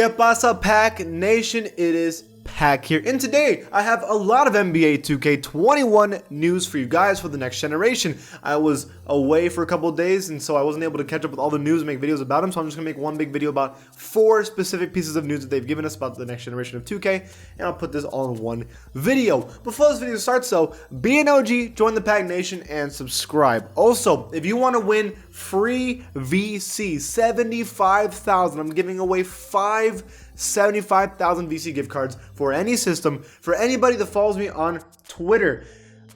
¿Qué pasa, Pack Nation? It is Pack here, and today I have a lot of NBA 2K21 news for you guys for the next generation. I was away for a couple of days, and so I wasn't able to catch up with all the news and make videos about them, so I'm just going to make one big video about 4 specific pieces of news that they've given us about the next generation of 2K, and I'll put this all in one video. Before this video starts though, be an OG, join the Pack Nation, and subscribe. Also, if you want to win free VC, 75,000, I'm giving away 5 75,000 VC gift cards for any system, for anybody that follows me on Twitter.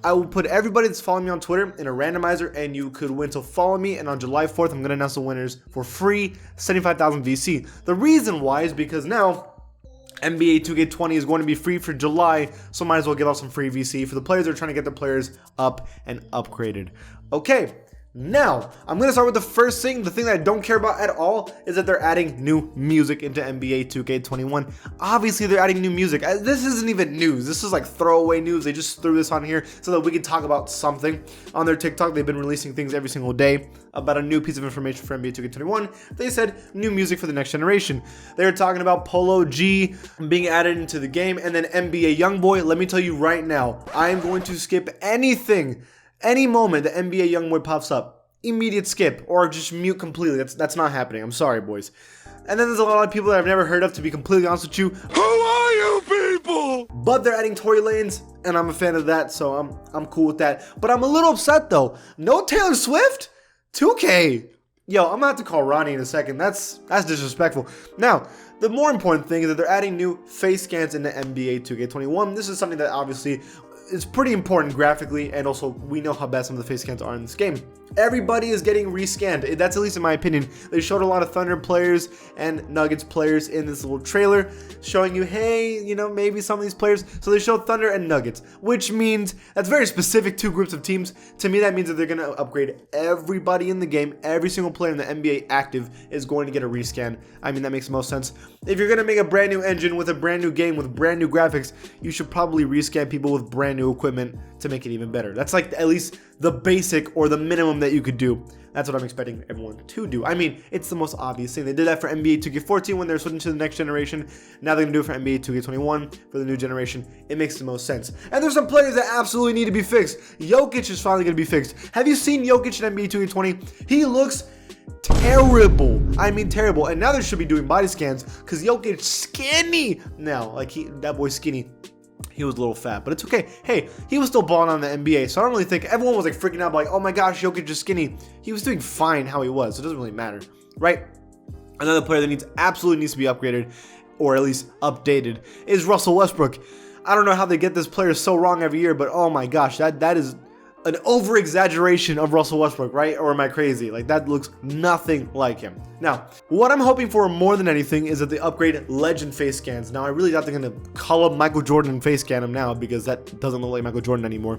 I will put everybody that's following me on Twitter in a randomizer, and you could win. So follow me, and on July 4th, I'm going to announce the winners for free 75,000 VC. The reason why is because now NBA 2K20 is going to be free for July, so might as well give out some free VC for the players that are trying to get their players up and upgraded. Okay. Now, I'm going to start with the first thing. The thing that I don't care about at all is that they're adding new music into NBA 2K21. Obviously, they're adding new music. This isn't even news. This is like throwaway news. They just threw this on here so that we can talk about something. On their TikTok, they've been releasing things every single day about a new piece of information for NBA 2K21. They said new music for the next generation. They were talking about Polo G being added into the game, and then NBA Youngboy. Let me tell you right now, I am going to skip anything. Any moment the NBA Youngboy pops up, immediate skip or just mute completely. That's not happening. I'm sorry, boys. And then there's a lot of people that I've never heard of, to be completely honest with you. Who are you people? But they're adding Tory Lanez, and I'm a fan of that, so I'm cool with that. But I'm a little upset though. No Taylor Swift? 2K. Yo, I'm gonna have to call Ronnie in a second. That's disrespectful. Now, the more important thing is that they're adding new face scans into NBA 2K21. This is something that obviously is pretty important graphically, and also we know how bad some of the face scans are in this game. Everybody is getting rescanned. That's at least in my opinion. They showed a lot of Thunder players and Nuggets players in this little trailer showing you, hey, you know, maybe some of these players. So they showed Thunder and Nuggets, which means that's very specific 2 groups of teams. To me, that means that they're going to upgrade everybody in the game. Every single player in the NBA active is going to get a rescan. I mean, that makes the most sense. If you're going to make a brand new engine with a brand new game with brand new graphics, you should probably rescan people with brand new equipment to make it even better. That's like at least the basic or the minimum that you could do. That's what I'm expecting everyone to do. I mean, it's the most obvious thing. They did that for NBA 2K14 when they're switching to the next generation. Now they're going to do it for NBA 2K21 for the new generation. It makes the most sense. And there's some players that absolutely need to be fixed. Jokic is finally going to be fixed. Have you seen Jokic in NBA 2K20? He looks terrible. I mean terrible. And now they should be doing body scans because Jokic skinny now. Like that boy's skinny. He was a little fat, but it's okay. Hey, he was still balling on the NBA, so I don't really think everyone was like freaking out like, oh my gosh, Jokic is skinny. He was doing fine how he was, so it doesn't really matter, right? Another player that absolutely needs to be upgraded, or at least updated, is Russell Westbrook. I don't know how they get this player so wrong every year, but oh my gosh, that is an over-exaggeration of Russell Westbrook, right? Or am I crazy? Like, that looks nothing like him. Now, what I'm hoping for more than anything is that they upgrade legend face scans. Now, I really doubt they're going to call up Michael Jordan and face scan him now, because that doesn't look like Michael Jordan anymore.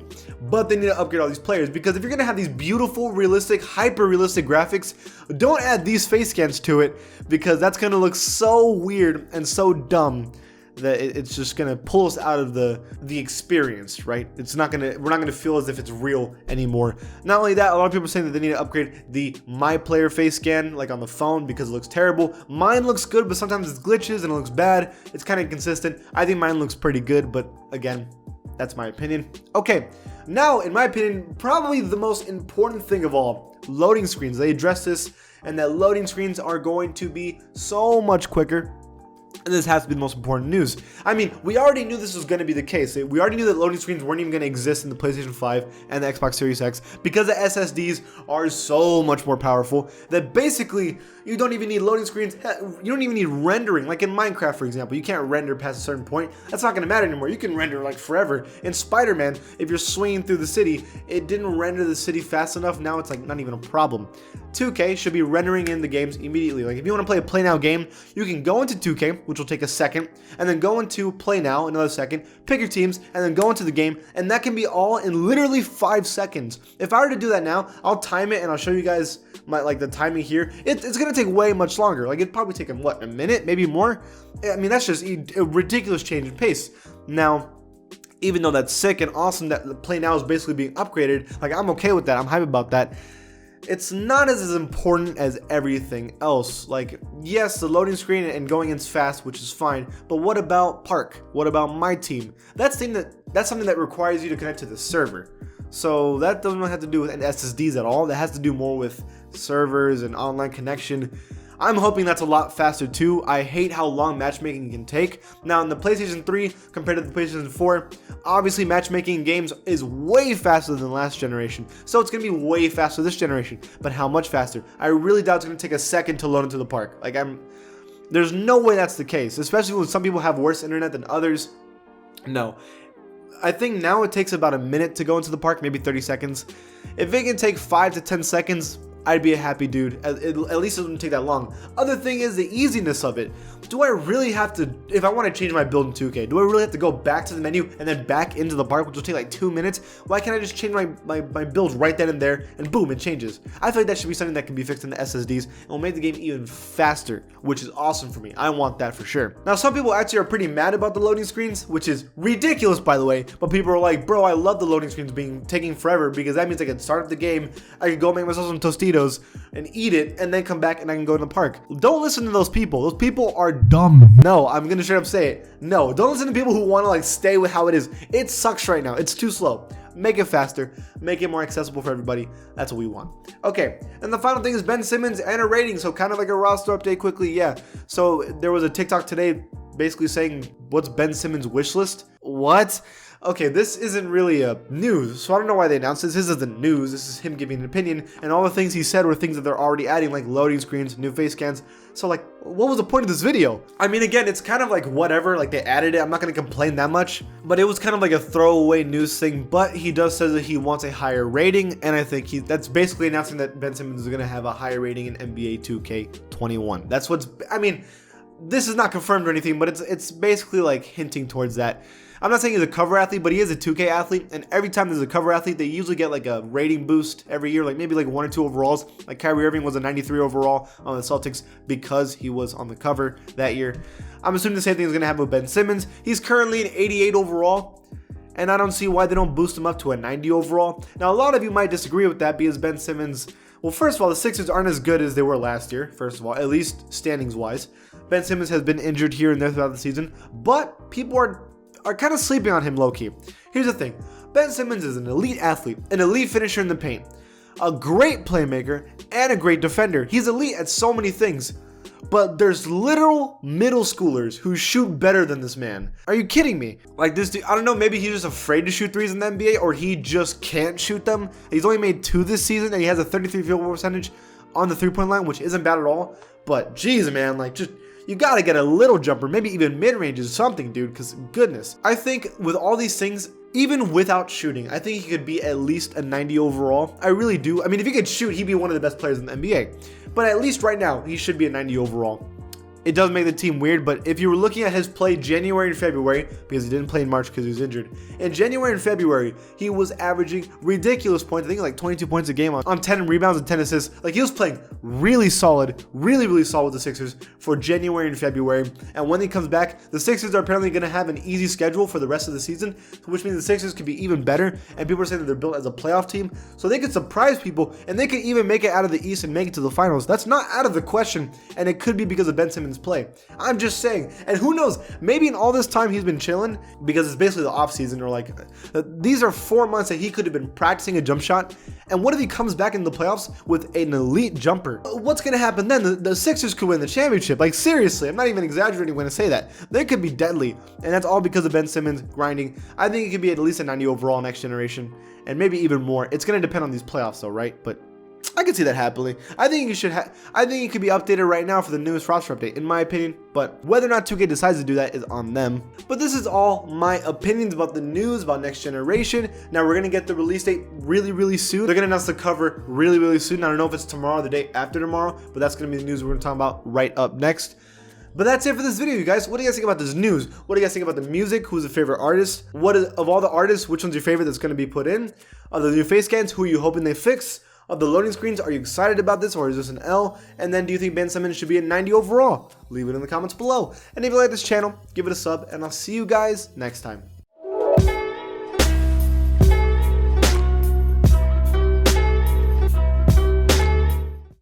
But they need to upgrade all these players, because if you're going to have these beautiful, realistic, hyper-realistic graphics, don't add these face scans to it, because that's going to look so weird and so dumb that it's just gonna pull us out of the experience, right? We're not gonna feel as if it's real anymore. Not only that, a lot of people are saying that they need to upgrade the My Player face scan, like on the phone, because it looks terrible. Mine looks good, but sometimes it's glitches and it looks bad. It's kind of inconsistent. I think mine looks pretty good, but again, that's my opinion. Okay, now in my opinion, probably the most important thing of all, loading screens. They address this, and that loading screens are going to be so much quicker. And this has to be the most important news. I mean, we already knew this was going to be the case. We already knew that loading screens weren't even going to exist in the PlayStation 5 and the Xbox Series X because the SSDs are so much more powerful that basically you don't even need loading screens. You don't even need rendering. Like in Minecraft, for example, you can't render past a certain point. That's not going to matter anymore. You can render like forever. In Spider-Man, if you're swinging through the city, it didn't render the city fast enough. Now it's like not even a problem. 2K should be rendering in the games immediately. Like if you want to play a Play Now game, you can go into 2K, which will take a second, and then go into Play Now, another second, pick your teams, and then go into the game, and that can be all in literally 5 seconds. If I were to do that now, I'll time it, and I'll show you guys the timing here. It's gonna take way much longer. Like it'd probably take them a minute, maybe more. I mean, that's just a ridiculous change in pace. Now, even though that's sick and awesome that the Play Now is basically being upgraded, like I'm okay with that. I'm hype about that. it's not as important as everything else. Like, yes, the loading screen and going in fast, which is fine, but what about Park? What about my team? That's something that requires you to connect to the server. So that doesn't have to do with SSDs at all. That has to do more with servers and online connection. I'm hoping that's a lot faster too. I hate how long matchmaking can take. Now in the PlayStation 3 compared to the PlayStation 4, obviously matchmaking in games is way faster than last generation. So it's going to be way faster this generation. But how much faster? I really doubt it's going to take a second to load into the park. Like there's no way that's the case, especially when some people have worse internet than others. No. I think now it takes about a minute to go into the park, maybe 30 seconds. If it can take 5 to 10 seconds, I'd be a happy dude. At least it doesn't take that long. Other thing is the easiness of it. Do I really have to, if I want to change my build in 2K, do I really have to go back to the menu and then back into the park, which will take like 2 minutes? Why can't I just change my build right then and there and boom, it changes? I feel like that should be something that can be fixed in the SSDs and will make the game even faster, which is awesome for me. I want that for sure. Now, some people actually are pretty mad about the loading screens, which is ridiculous, by the way, but people are like, bro, I love the loading screens taking forever because that means I can start up the game, I can go make myself some Tostitos and eat it, and then come back and I can go to the park. Don't listen to those people. Those people are dumb. No, I'm gonna straight up say it. No, don't listen to people who want to like stay with how it is. It sucks right now. It's too slow. Make it faster. Make it more accessible for everybody. That's what we want. Okay, and the final thing is Ben Simmons and a rating. So kind of like a roster update quickly. Yeah. So there was a TikTok today basically saying, what's Ben Simmons' wish list? What? Okay, this isn't really a news, so I don't know why they announced this. This isn't news. This is him giving an opinion, and all the things he said were things that they're already adding, like loading screens, new face scans. So like, what was the point of this video? I mean, again, it's kind of like whatever, like they added it. I'm not going to complain that much, but it was kind of like a throwaway news thing. But he does say that he wants a higher rating, and I think that's basically announcing that Ben Simmons is going to have a higher rating in NBA 2K21. That's what's, I mean, this is not confirmed or anything, but it's basically like hinting towards that. I'm not saying he's a cover athlete, but he is a 2K athlete, and every time there's a cover athlete, they usually get like a rating boost every year, like maybe like 1 or 2 overalls. Like Kyrie Irving was a 93 overall on the Celtics because he was on the cover that year. I'm assuming the same thing is going to happen with Ben Simmons. He's currently an 88 overall, and I don't see why they don't boost him up to a 90 overall. Now, a lot of you might disagree with that because Ben Simmons, well, first of all, the Sixers aren't as good as they were last year, first of all, at least standings-wise. Ben Simmons has been injured here and there throughout the season, but people are kind of sleeping on him low-key. Here's the thing. Ben Simmons is an elite athlete, an elite finisher in the paint, a great playmaker, and a great defender. He's elite at so many things, but there's literal middle schoolers who shoot better than this man. Are you kidding me? Like this dude, I don't know, maybe he's just afraid to shoot threes in the NBA, or he just can't shoot them. He's only made 2 this season, and he has a 33 field goal percentage on the three-point line, which isn't bad at all, but geez, man, like just, you gotta get a little jumper, maybe even mid-range is something, dude, because goodness. I think with all these things, even without shooting, I think he could be at least a 90 overall. I really do. I mean, if he could shoot, he'd be one of the best players in the NBA. But at least right now, he should be a 90 overall. It does make the team weird, but if you were looking at his play January and February, because he didn't play in March because he was injured, in January and February, he was averaging ridiculous points. I think like 22 points a game on 10 rebounds and 10 assists. Like he was playing really solid, really solid with the Sixers for January and February. And when he comes back, the Sixers are apparently going to have an easy schedule for the rest of the season, which means the Sixers could be even better. And people are saying that they're built as a playoff team, so they could surprise people and they could even make it out of the East and make it to the finals. That's not out of the question, and it could be because of Ben Simmons' play. I'm just saying, and who knows, maybe in all this time he's been chilling because it's basically the off season, or like these are 4 months that he could have been practicing a jump shot. And what if he comes back in the playoffs with an elite jumper? What's going to happen then? The Sixers could win the championship. Like seriously, I'm not even exaggerating when I say that. They could be deadly, and that's all because of Ben Simmons grinding. I think it could be at least a 90 overall next generation, and maybe even more. It's going to depend on these playoffs though, right? But I can see that happily. I think it could be updated right now for the newest roster update, in my opinion. But whether or not 2K decides to do that is on them. But this is all my opinions about the news about next generation. Now we're gonna get the release date really soon. They're gonna announce the cover really soon. I don't know if it's tomorrow or the day after tomorrow, but that's gonna be the news we're gonna talk about right up next. But that's it for this video, you guys. What do you guys think about this news? What do you guys think about the music? Who's your favorite artist? Of all the artists, which one's your favorite that's gonna be put in? Of the new face scans, who are you hoping they fix? Of the loading screens, are you excited about this, or is this an L? And then do you think Ben Simmons should be a 90 overall? Leave it in the comments below. And if you like this channel, give it a sub, and I'll see you guys next time.